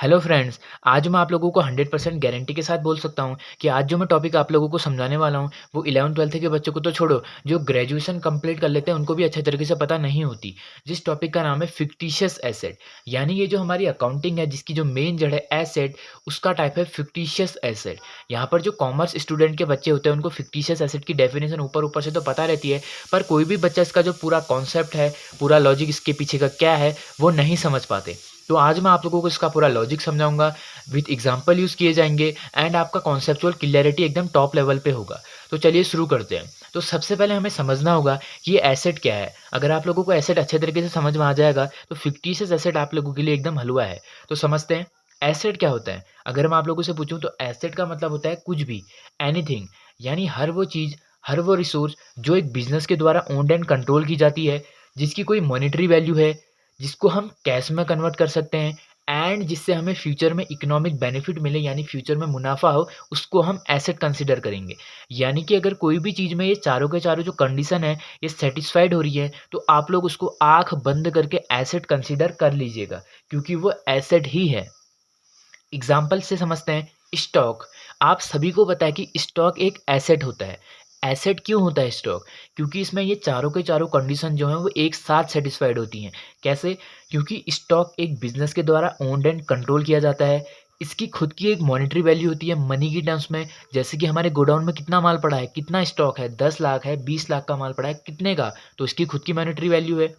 Hello friends, आज मैं आप लोगों को 100% गारंटी के साथ बोल सकता हूँ कि आज जो मैं टॉपिक आप लोगों को समझाने वाला हूँ, वो 11th-12th के बच्चों को तो छोड़ो, जो ग्रेजुएशन कंप्लीट कर लेते हैं, उनको भी अच्छे तरीके से पता नहीं होती। जिस टॉपिक का नाम है फिक्टिशियस एसेट, यानी ये जो हमारी अकाउंटिंग है, जिसकी जो मेन जड़ है एसेट, उसका टाइप है फिक्टिशियस एसेट। यहाँ पर जो कॉमर्स स्टूडेंट के बच्चे होते हैं, उनको फिक्टिशियस एसेट की डेफिनेशन ऊपर-ऊपर से तो पता रहती है, पर कोई भी बच्चा इसका जो पूरा कॉन्सेप्ट है, पूरा लॉजिक इसके पीछे का क्या है, वो नहीं समझ पाते। तो आज मैं आप लोगों को इसका पूरा लॉजिक समझाऊँगा, विथ एग्ज़ाम्पल यूज़ किए जाएँगे एंड आपका कॉन्सेप्चुअल क्लैरिटी एकदम टॉप लेवल पे होगा। तो चलिए शुरू करते हैं। तो सबसे पहले हमें समझना होगा कि ये एसेट क्या है? अगर आप लोगों को एसेट अच्छे तरीके से समझ में आ जाएगा, तो फिक्टिशियस एसेट आप लोगों के लिए एकदम हलवा है। तो समझते हैं, एसेट क्या होता है? अगर मैं आप लोगों से पूछूँ तो एसेट का मतलब होता है कुछ भी, एनीथिंग, यानी हर वो चीज़, हर वो रिसोर्स जो एक बिज़नेस के द्वारा ओन्ड एंड कंट्रोल की जाती है, जिसकी कोई मॉनेटरी वैल्यू है, जिसको हम कैश में कन्वर्ट कर सकते हैं एंड जिससे हमें फ्यूचर में इकोनॉमिक बेनिफिट मिले, यानी फ्यूचर में मुनाफा हो, उसको हम एसेट कंसीडर करेंगे। यानी कि अगर कोई भी चीज़ में ये चारों के चारों जो कंडीशन है, ये सेटिस्फाइड हो रही है, तो आप लोग उसको आँख बंद करके एसेट कंसीडर कर लीजिएगा, क्योंकि वो एसेट ही है। एग्ज़ाम्पल से समझते हैं, स्टॉक। आप सभी को पता है कि स्टॉक एक एसेट होता है। एसेट क्यों होता है स्टॉक? क्योंकि इसमें ये चारों के चारों कंडीशन जो हैं वो एक साथ सैटिस्फाइड होती हैं। कैसे? क्योंकि स्टॉक एक बिज़नेस के द्वारा ओन्ड एंड कंट्रोल किया जाता है। इसकी खुद की एक मॉनेटरी वैल्यू होती है मनी की टर्म्स में। जैसे कि हमारे गोडाउन में कितना माल पड़ा है, कितना स्टॉक है, 10 लाख है, 20 लाख का माल पड़ा है, कितने का? तो इसकी खुद की मॉनेटरी वैल्यू है।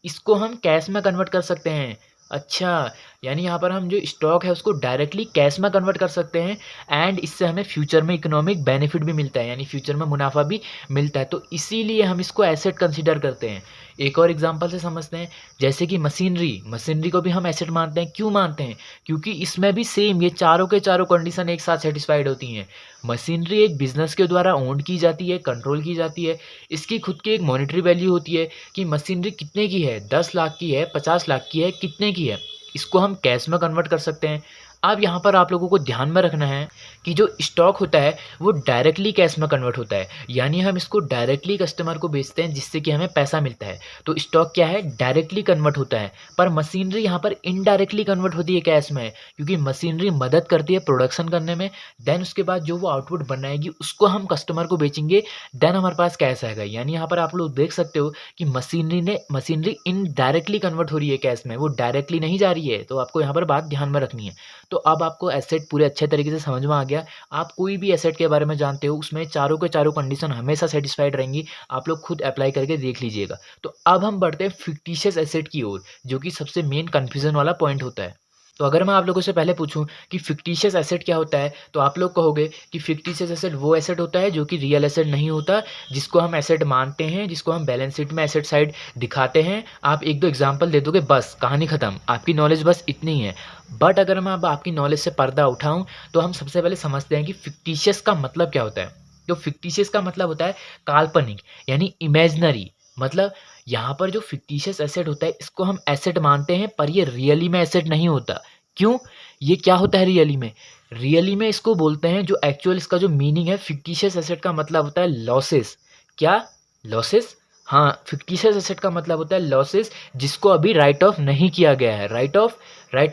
इसको हम कैश में कन्वर्ट कर सकते हैं। अच्छा, यानी यहाँ पर हम जो स्टॉक है उसको डायरेक्टली कैश में कन्वर्ट कर सकते हैं एंड इससे हमें फ्यूचर में इकोनॉमिक बेनिफिट भी मिलता है, यानी फ्यूचर में मुनाफा भी मिलता है। तो इसीलिए हम इसको एसेट कंसीडर करते हैं। एक और एग्जांपल से समझते हैं, जैसे कि मशीनरी। मशीनरी को भी हम एसेट मानते हैं। क्यों मानते हैं? क्योंकि इसमें भी सेम ये चारों के चारों कंडीशन एक साथ सेटिस्फाइड होती हैं। मशीनरी एक बिज़नेस के द्वारा ओन्ड की जाती है, कंट्रोल की जाती है। इसकी खुद की एक मॉनेटरी वैल्यू होती है कि मशीनरी कितने की है, 10 लाख की है, 50 लाख की है, कितने की है। इसको हम कैश में कन्वर्ट कर सकते हैं। अब यहाँ पर आप लोगों को ध्यान में रखना है कि जो स्टॉक होता है वो डायरेक्टली कैश में कन्वर्ट होता है, यानी हम इसको डायरेक्टली कस्टमर को बेचते हैं जिससे कि हमें पैसा मिलता है। तो स्टॉक क्या है? डायरेक्टली कन्वर्ट होता है। पर मशीनरी यहाँ पर इनडायरेक्टली कन्वर्ट होती है कैश में, क्योंकि मशीनरी मदद करती है प्रोडक्शन करने में। देन उसके बाद जो वो आउटपुट बनाएगी उसको हम कस्टमर को बेचेंगे, देन हमारे पास कैश आएगा। यानी यहाँ पर आप लोग देख सकते हो कि मशीनरी इनडायरेक्टली कन्वर्ट हो रही है कैश में, वो डायरेक्टली नहीं जा रही है। तो आपको यहाँ पर बात ध्यान में रखनी है। तो अब आपको एसेट पूरे अच्छे तरीके से समझ में आ गया। आप कोई भी एसेट के बारे में जानते हो, उसमें चारों के चारों कंडीशन हमेशा सैटिस्फाइड रहेंगी। आप लोग खुद अप्लाई करके देख लीजिएगा। तो अब हम बढ़ते हैं फिक्टिशियस एसेट की ओर, जो कि सबसे मेन कन्फ्यूज़न वाला पॉइंट होता है। तो अगर मैं आप लोगों से पहले पूछूं कि फिक्टिशियस एसेट क्या होता है, तो आप लोग कहोगे कि फिक्टिशियस एसेट वो एसेट होता है जो कि रियल एसेट नहीं होता, जिसको हम एसेट मानते हैं, जिसको हम बैलेंस शीट में एसेट साइड दिखाते हैं। आप 1-2 एग्ज़ाम्पल दे दोगे, बस कहानी खत्म। आपकी नॉलेज बस इतनी ही है। बट अगर मैं अब आपकी नॉलेज से पर्दा उठाऊँ, तो हम सबसे पहले समझते हैं कि फिक्टिशियस का मतलब क्या होता है। तो फिक्टिशियस का मतलब होता है काल्पनिक, यानी इमेजिनरी। मतलब यहाँ पर जो फिक्टिशियस एसेट होता है, इसको हम एसेट मानते हैं, पर ये रियली में एसेट नहीं होता। क्यों? ये क्या होता है रियली में? रियली में इसको बोलते हैं, जो एक्चुअल इसका जो मीनिंग है, फिक्टिशियस एसेट का मतलब होता है लॉसेस। क्या? लॉसेस? हाँ, फिक्टिशियस एसेट का मतलब होता है लॉसेस, जिसको अभी राइट ऑफ नहीं किया गया है। राइट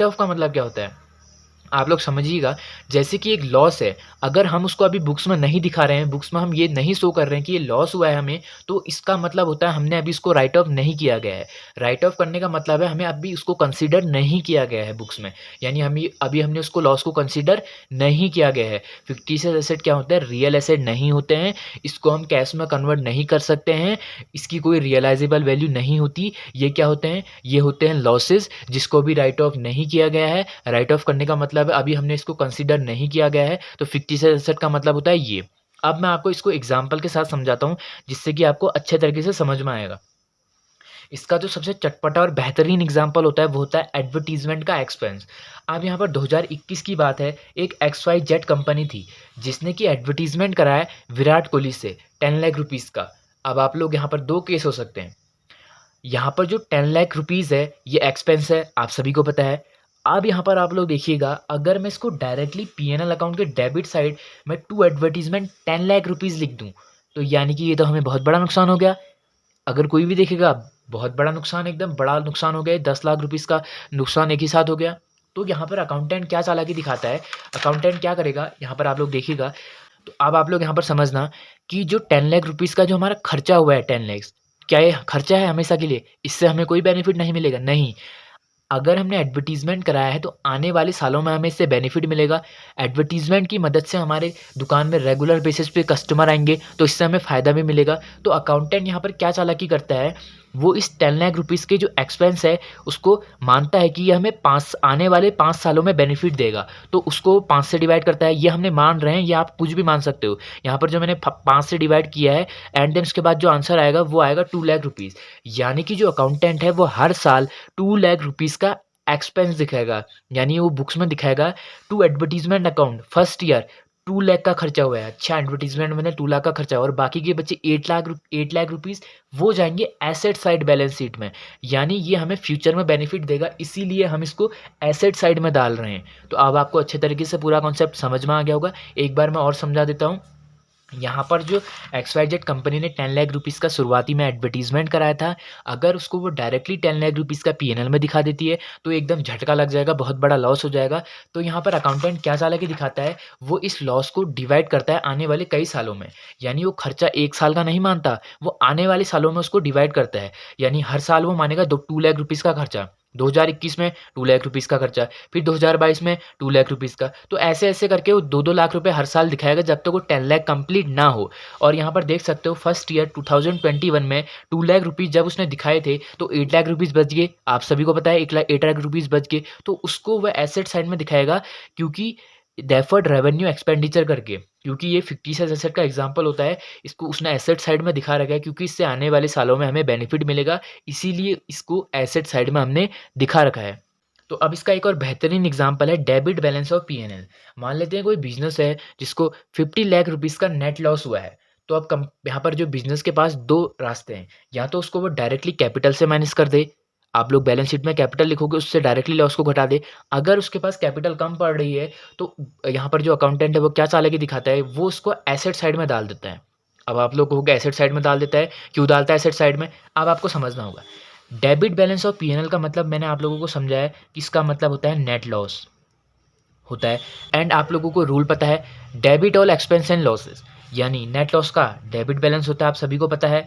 ऑफ का मतलब क्या होता है? आप लोग समझिएगा, जैसे कि एक लॉस है, अगर हम उसको अभी बुक्स में नहीं दिखा रहे हैं, बुक्स में हम ये नहीं शो कर रहे हैं कि ये लॉस हुआ है हमें, तो इसका मतलब होता है हमने अभी इसको राइट ऑफ नहीं किया गया है। राइट ऑफ करने का मतलब है हमें अभी उसको कंसीडर नहीं किया गया है बुक्स में, यानी हम ये अभी हमने उसको लॉस को कंसीडर नहीं किया गया है। फिक्टिशियस एसेट क्या होता है? रियल एसेट नहीं होते हैं, इसको हम कैश में कन्वर्ट नहीं कर सकते हैं, इसकी कोई रियलाइजेबल वैल्यू नहीं होती। ये क्या होते हैं? ये होते हैं लॉसेस, जिसको भी राइट ऑफ नहीं किया गया है। राइट ऑफ करने का मतलब है अभी हमने इसको कंसीडर नहीं किया गया है, तो फिक्टिशियस एसेट का मतलब होता है ये। अब मैं आपको इसको एग्जांपल के साथ समझाता हूँ, जिससे कि आपको अच्छे तरीके से समझ में आएगा। इसका जो सबसे चटपटा और बेहतरीन एग्जांपल होता है, वो होता है एडवर्टाइजमेंट का एक्सपेंस। अब यहाँ पर 2021 की बात है, एक XYZ कंपनी थी, जिसने कि एडवर्टाइजमेंट कराया विराट कोहली से 10 लाख रुपीज़ का। अब आप लोग यहाँ पर 2 केस हो सकते हैं। यहाँ पर जो 10 लाख रुपीज़ है, ये एक्सपेंस है, आप सभी को पता है। अब यहाँ पर आप लोग देखिएगा, अगर मैं इसको डायरेक्टली P&L अकाउंट के डेबिट साइड में टू एडवर्टाइजमेंट 10 लाख रुपीज़ लिख दूँ, तो यानी कि ये तो हमें बहुत बड़ा नुकसान हो गया। अगर कोई भी देखेगा, बहुत बड़ा नुकसान, एकदम बड़ा नुकसान हो गया, 10 लाख रुपीज़ का नुकसान एक ही साथ हो गया। तो यहाँ पर अकाउंटेंट क्या चालाकी दिखाता है, अकाउंटेंट क्या करेगा, यहाँ पर आप लोग देखिएगा। तो अब आप लोग यहाँ पर समझना कि जो 10 लाख रुपीज़ का जो हमारा खर्चा हुआ है 10 लैक्स, क्या ये खर्चा है हमेशा के लिए? इससे हमें कोई बेनिफिट नहीं मिलेगा, नहीं। अगर हमने एडवर्टाइज़मेंट कराया है तो आने वाले सालों में हमें इससे बेनिफिट मिलेगा। एडवर्टाइज़मेंट की मदद से हमारे दुकान में रेगुलर बेसिस पे कस्टमर आएँगे, तो इससे हमें फ़ायदा भी मिलेगा। तो अकाउंटेंट यहाँ पर क्या चालाकी करता है, वो इस 10 लाख रुपीज़ के जो एक्सपेंस है, उसको मानता है कि ये हमें 5 आने वाले 5 सालों में बेनिफिट देगा। तो उसको 5 से डिवाइड करता है, ये हमने मान रहे हैं, ये आप कुछ भी मान सकते हो। यहाँ पर जो मैंने 5 से डिवाइड किया है एंड देन उसके बाद जो आंसर आएगा, वो आएगा 2 लाख रुपीज़। यानी कि जो अकाउंटेंट है, वो हर साल 2 लाख रुपीज़ का एक्सपेंस दिखाएगा, यानी वो बुक्स में दिखाएगा to advertisement account first year 2 lakh का खर्चा हुआ है। अच्छा, एडवर्टाइजमेंट में 2 लाख का खर्चा है और बाकी के बचे 8 लाख रुपीज़ वो जाएँगे एसेट साइड बैलेंस शीट में। यानी ये हमें फ्यूचर में बेनिफिट देगा, इसीलिए हम इसको एसेट साइड में डाल रहे हैं। तो अब आपको अच्छे तरीके से पूरा कॉन्सेप्ट समझ में आ गया होगा। एक बार मैं और समझा देता हूँ। यहाँ पर जो XYZ कंपनी ने 10 लाख रुपीज़ का शुरुआती में एडवर्टाइज़मेंट कराया था, अगर उसको वो डायरेक्टली 10 लाख रुपीज़ का P&L में दिखा देती है, तो एकदम झटका लग जाएगा, बहुत बड़ा लॉस हो जाएगा। तो यहाँ पर अकाउंटेंट क्या चालाकी दिखाता है, वो इस लॉस को डिवाइड करता है आने वाले कई सालों में। यानी वो खर्चा 1 साल का नहीं मानता, वो आने वाले सालों में उसको डिवाइड करता है। यानी हर साल वो मानेगा 2 लाख रुपीज़ का खर्चा। 2021 में 2 लाख रुपीज़ का खर्चा, फिर 2022 में 2 लाख रुपीज़ का। तो ऐसे-ऐसे करके वो 2-2 लाख रुपए हर साल दिखाएगा जब तक वो 10 लाख कंप्लीट ना हो। और यहाँ पर देख सकते हो फर्स्ट ईयर 2021 में 2 लाख रुपीज़ जब उसने दिखाए थे, तो 8 लाख रुपीज़ बच गए। आप सभी को पता है 8 लाख रुपीज़ बच गए। तो उसको वह एसेट साइड में दिखाएगा, क्योंकि डेफर्ड रेवेन्यू एक्सपेंडिचर करके, क्योंकि ये फिक्टिशियस एसेट का एग्जांपल होता है, इसको उसने एसेट साइड में दिखा रखा है, क्योंकि इससे आने वाले सालों में हमें बेनिफिट मिलेगा, इसीलिए इसको एसेट साइड में हमने दिखा रखा है। तो अब इसका एक और बेहतरीन एग्जांपल है डेबिट बैलेंस और P&L। मान लेते हैं कोई बिज़नेस है जिसको 50 लाख रुपीज़ का नेट लॉस हुआ है। तो अब यहाँ पर जो बिज़नेस के पास 2 रास्ते हैं, या तो उसको वो डायरेक्टली कैपिटल से माइनस कर दे, आप लोग बैलेंस शीट में कैपिटल लिखोगे, उससे डायरेक्टली लॉस को घटा दे। अगर उसके पास कैपिटल कम पड़ रही है, तो यहाँ पर जो अकाउंटेंट है वो क्या चालाकी दिखाता है, वो उसको एसेट साइड में डाल देता है। अब आप लोग कहोगे एसेट साइड में डाल देता है, क्यों डालता है एसेट साइड में? अब आपको समझना होगा। डेबिट बैलेंस और P&L का मतलब मैंने आप लोगों को समझाया कि इसका मतलब होता है नेट लॉस होता है। एंड आप लोगों को रूल पता है, debit all expense and losses, यानी नेट लॉस का डेबिट बैलेंस होता है, आप सभी को पता है।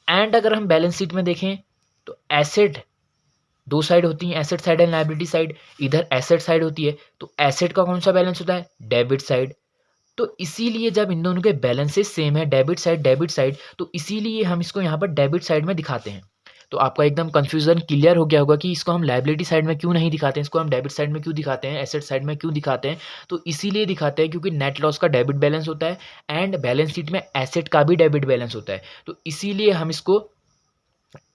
एंड अगर हम बैलेंस शीट में देखें, तो एसेट 2 साइड होती हैं, asset side and liability side. इधर एसेट साइड होती है, तो एसेट का कौन सा बैलेंस होता है? Debit side. तो इसीलिए जब इन दोनों के बैलेंसेस सेम है, डेबिट साइड, तो इसीलिए हम इसको यहाँ पर डेबिट साइड में दिखाते हैं। तो आपका एकदम कन्फ्यूज़न क्लियर हो गया होगा कि इसको हम लायबिलिटी साइड में क्यों नहीं दिखाते हैं, इसको हम डेबिट साइड में क्यों दिखाते हैं, एसेट साइड में क्यों दिखाते हैं। तो इसीलिए दिखाते हैं क्योंकि नेट लॉस का डेबिट बैलेंस होता है एंड बैलेंस शीट में एसेट का भी डेबिट बैलेंस होता है। तो इसीलिए हम इसको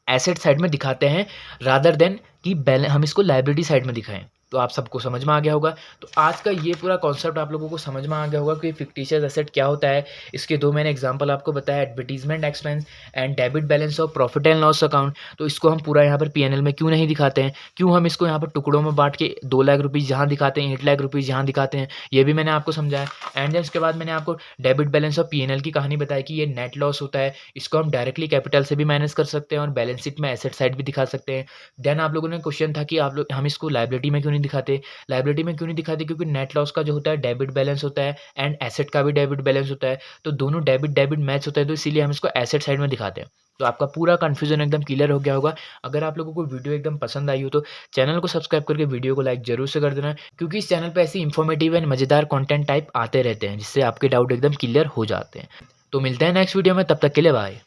एसेट साइड में दिखाते हैं, रादर देन कि हम इसको लायबिलिटी साइड में दिखाएं। तो आप सबको समझ में आ गया होगा। तो आज का ये पूरा कॉन्सेप्ट आप लोगों को समझ में आ गया होगा कि फिक्टिशियस एसेट क्या होता है। इसके 2 मैंने एग्जांपल आपको बताया, advertisement expense and debit balance और प्रॉफिट एंड लॉस अकाउंट। तो इसको हम पूरा यहाँ पर P&L में क्यों नहीं दिखाते हैं, क्यों हम इसको यहाँ पर टुकड़ों में बांट के 2 लाख रुपीज़ यहाँ दिखाते हैं, 8 लाख रुपीज़ यहाँ दिखाते हैं, ये भी मैंने आपको समझाया। एंड देन उसके बाद मैंने आपको डेबिट बैलेंस और P&L की कहानी बताई कि ये नेट लॉस होता है, इसको हम डायरेक्टली कैपिटल से भी माइनस कर सकते हैं और बैलेंस शीट में एसेट साइड भी दिखा सकते हैं। देन आप लोगों ने क्वेश्चन था कि आप लोग हम इसको लायबिलिटी में क्यों नहीं दिखाते। लायबिलिटी में क्यों नहीं दिखाते, क्योंकि नेट लॉस का जो होता है डेबिट बैलेंस होता है एंड एसेट का भी डेबिट बैलेंस होता है। तो दोनों डेबिट डेबिट मैच होता है, तो इसीलिए हम इसको एसेट साइड में दिखाते हैं। तो आपका पूरा कन्फ्यूजन एकदम क्लियर हो गया होगा। अगर आप लोगों को वीडियो एकदम पसंद आई हो, तो चैनल को सब्सक्राइब करके वीडियो को लाइक जरूर से कर देना, क्योंकि इस चैनल पे ऐसी इंफॉर्मेटिव एंड मजेदार कंटेंट टाइप आते रहते हैं, जिससे आपके डाउट एकदम क्लियर हो जाते हैं। तो मिलते हैं नेक्स्ट वीडियो में, तब तक के लिए बाय।